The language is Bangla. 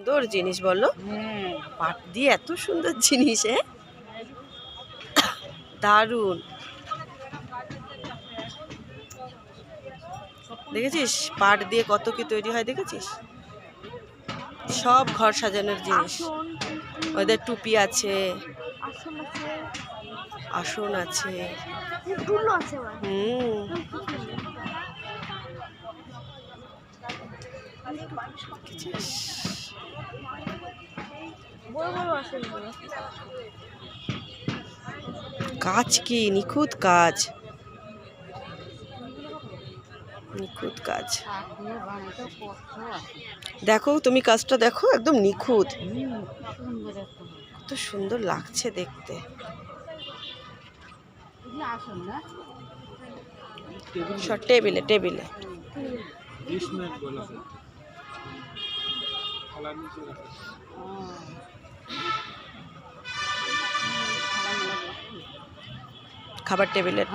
সুন্দর জিনিস বলো, পাট দিয়ে এত সুন্দর জিনিস, দারুণ। দেখেছিস পাট দিয়ে কত কি তৈরি হয়, দেখেছিস? সব ঘর সাজানোর জিনিস। ওদের টুপি আছে, আসন আছে, কাজ কি নিখুঁত কাজ, নিখুঁত কাজ। দেখো তুমি কাজটা দেখো, একদম নিখুঁত, কত সুন্দর লাগছে দেখতে। টেবিলে টেবিলে খাবার টেবিলের